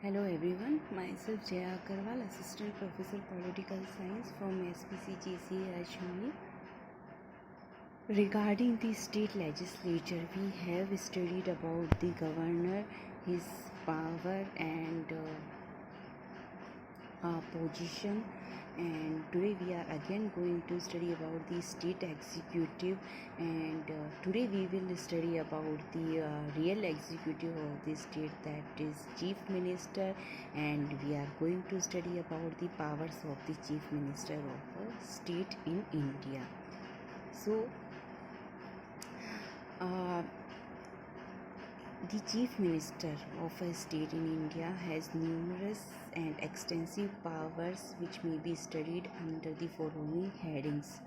Hello everyone, myself Jaya Agarwal, Assistant Professor Political Science from SPCGC Ajmir. Regarding the state legislature, we have studied about the governor, his power and position, and today we are again going to study about the state executive, and today we will study about the real executive of the state, that is chief minister, and we are going to study about the powers of the chief minister of a state in India. So the chief minister of a state in India has numerous and extensive powers which may be studied under the following headings.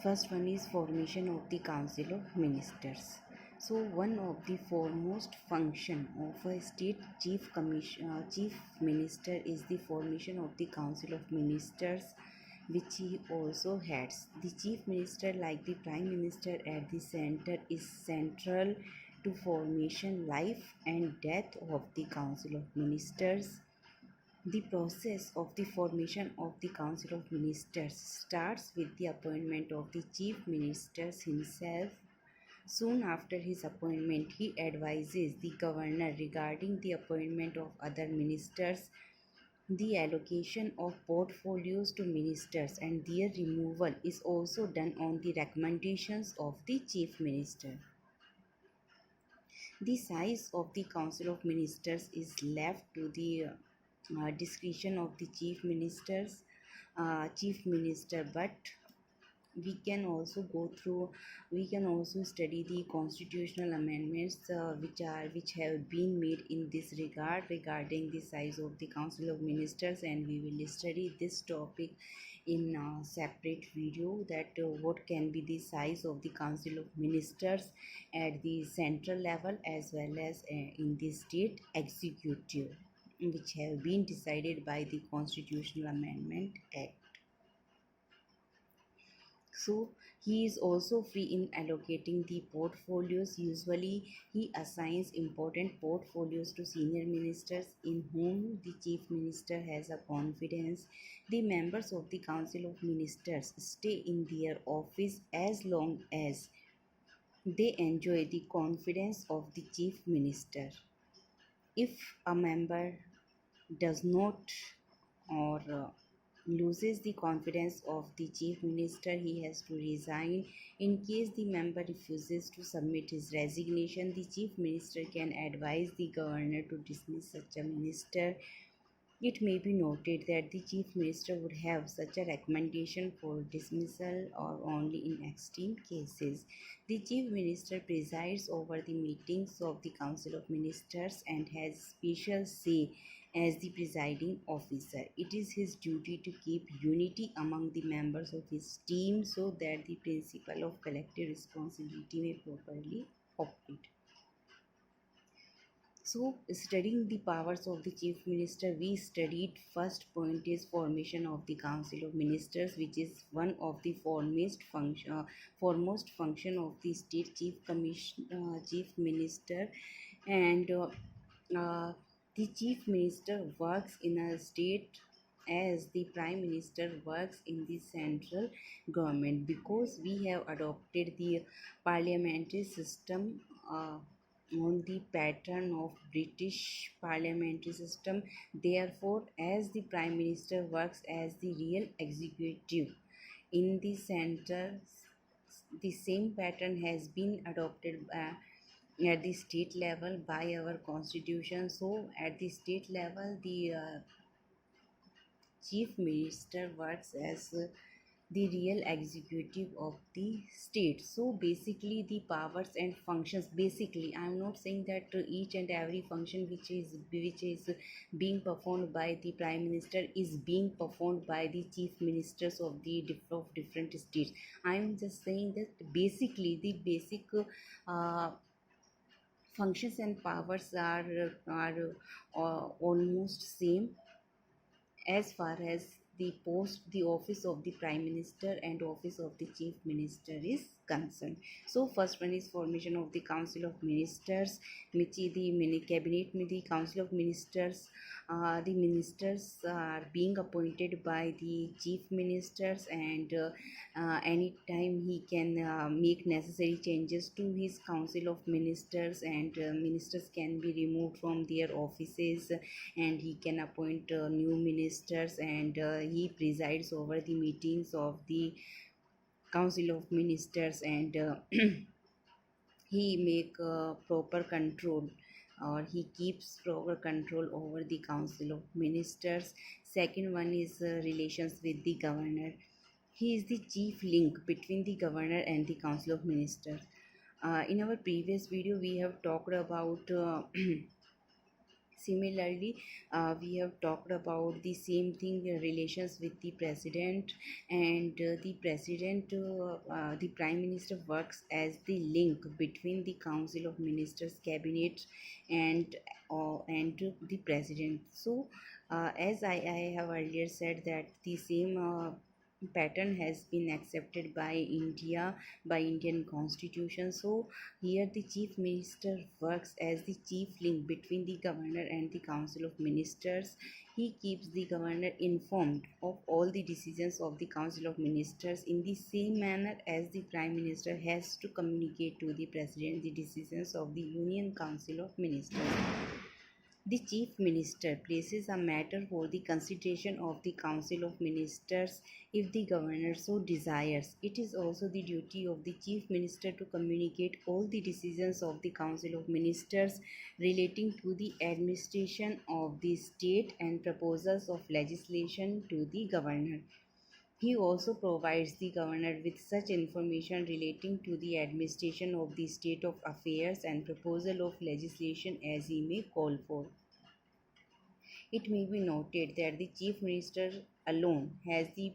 First one is formation of the Council of Ministers. So one of the foremost function of a state chief minister is the formation of the Council of Ministers, which he also heads. The chief minister, like the prime minister at the center, is central to formation, life and death of the Council of Ministers. The process of the formation of the Council of Ministers starts with the appointment of the Chief Minister himself. Soon after his appointment, he advises the governor regarding the appointment of other ministers, the allocation of portfolios to ministers, and their removal is also done on the recommendations of the Chief Minister. The size of the Council of Ministers is left to the discretion of the chief minister, but we can also study the constitutional amendments which have been made in this regard regarding the size of the Council of Ministers, and we will study this topic in a separate video, that what can be the size of the Council of Ministers at the central level as well as in the state executive, which have been decided by the Constitutional Amendment Act. So he is also free in allocating the portfolios. Usually he assigns important portfolios to senior ministers in whom the chief minister has a confidence. The members of the Council of Ministers stay in their office as long as they enjoy the confidence of the chief minister. If a member does not or loses the confidence of the chief minister, he has to resign. In case the member refuses to submit his resignation, the chief minister can advise the governor to dismiss such a minister. It may be noted that the chief minister would have such a recommendation for dismissal or only in extreme cases. The chief minister presides over the meetings of the Council of Ministers and has special say as the presiding officer. It is his duty to keep unity among the members of his team so that the principle of collective responsibility may properly operate. So, studying the powers of the chief minister, we studied first point is formation of the Council of Ministers, which is one of the foremost function of the state chief minister, and the chief minister works in a state as the prime minister works in the central government, because we have adopted the parliamentary system on the pattern of British parliamentary system. Therefore, as the prime minister works as the real executive in the center, the same pattern has been adopted at the state level by our constitution. So at the state level, the chief minister works as the real executive of the state. So basically the powers and functions, basically I'm not saying that each and every function which is being performed by the prime minister is being performed by the chief ministers of different states. I'm just saying that basically the basic functions and powers are almost same as far as the office of the prime minister and office of the chief minister is concerned. So first one is formation of the council of ministers, which is the mini cabinet में the council of ministers. The ministers are being appointed by the chief ministers, and anytime he can make necessary changes to his council of ministers, and ministers can be removed from their offices, and he can appoint new ministers, and he presides over the meetings of the council of ministers, and he make proper control, or he keeps proper control over the council of ministers. Second one is relations with the governor. He is the chief link between the governor and the council of ministers. In our previous video we have talked about similarly, we have talked about the same thing, relations with the president, and the prime minister works as the link between the council of ministers, cabinet, and the president. So, as I have earlier said, that the same pattern has been accepted by India, by Indian constitution. So here the chief minister works as the chief link between the governor and the council of ministers. He keeps the governor informed of all the decisions of the council of ministers in the same manner as the prime minister has to communicate to the president the decisions of the union council of ministers. The chief minister places a matter for the consideration of the council of ministers if the governor so desires. It is also the duty of the chief minister to communicate all the decisions of the council of ministers relating to the administration of the state and proposals of legislation to the governor. He also provides the governor with such information relating to the administration of the state of affairs and proposal of legislation as he may call for. It may be noted that the chief minister alone has the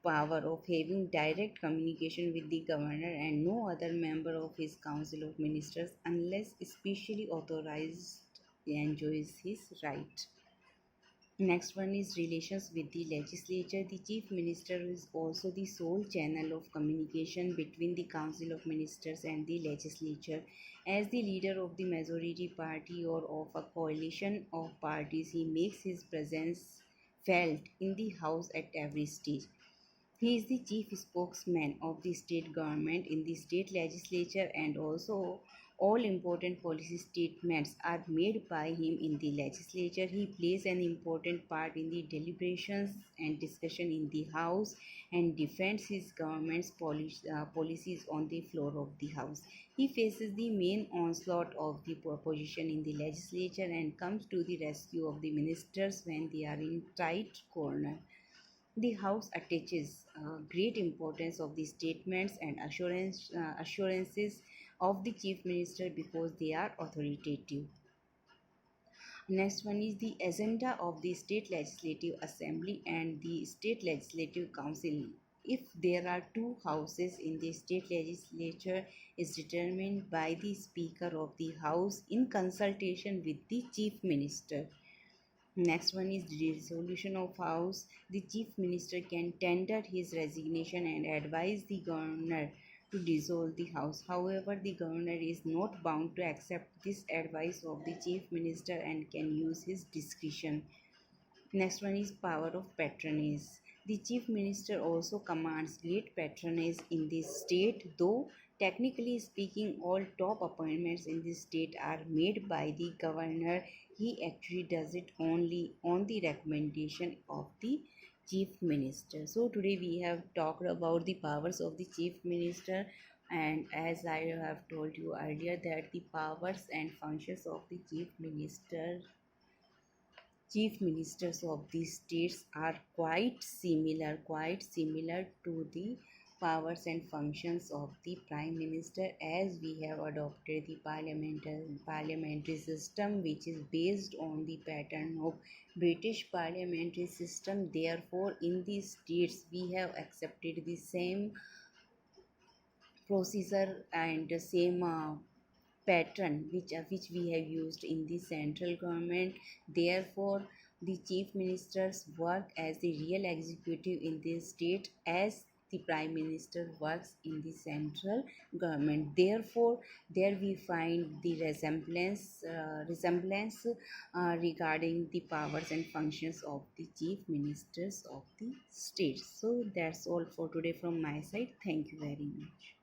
power of having direct communication with the governor and no other member of his council of ministers, unless specially authorized, enjoys his right. Next one is relations with the legislature. The chief minister is also the sole channel of communication between the council of ministers and the legislature. As the leader of the majority party or of a coalition of parties, he makes his presence felt in the house at every stage. He is the chief spokesman of the state government in the state legislature, and also all important policy statements are made by him in the legislature. He plays an important part in the deliberations and discussion in the house, and defends his government's policies on the floor of the house. He faces the main onslaught of the opposition in the legislature and comes to the rescue of the ministers when they are in tight corner. The House attaches great importance of the statements and assurances of the Chief Minister because they are authoritative. Next one is the agenda of the State Legislative Assembly and the State Legislative Council. If there are two houses in the state legislature, is determined by the Speaker of the House in consultation with the Chief Minister. Next one is the dissolution of House. The Chief Minister can tender his resignation and advise the Governor to dissolve the House. However, the Governor is not bound to accept this advice of the Chief Minister and can use his discretion. Next one is power of patronage. The chief minister also commands great patronage in the state, though technically speaking all top appointments in the state are made by the governor. He actually does it only on the recommendation of the chief minister. So today we have talked about the powers of the chief minister, and as I have told you earlier that the powers and functions of the chief ministers of these states are quite similar to the powers and functions of the prime minister, as we have adopted the parliamentary system, which is based on the pattern of British parliamentary system. Therefore in these states we have accepted the same procedure and the same pattern which we have used in the central government. Therefore the chief ministers work as the real executive in the state as the prime minister works in the central government. Therefore, there we find the resemblance regarding the powers and functions of the chief ministers of the state. So that's all for today from my side. Thank you very much.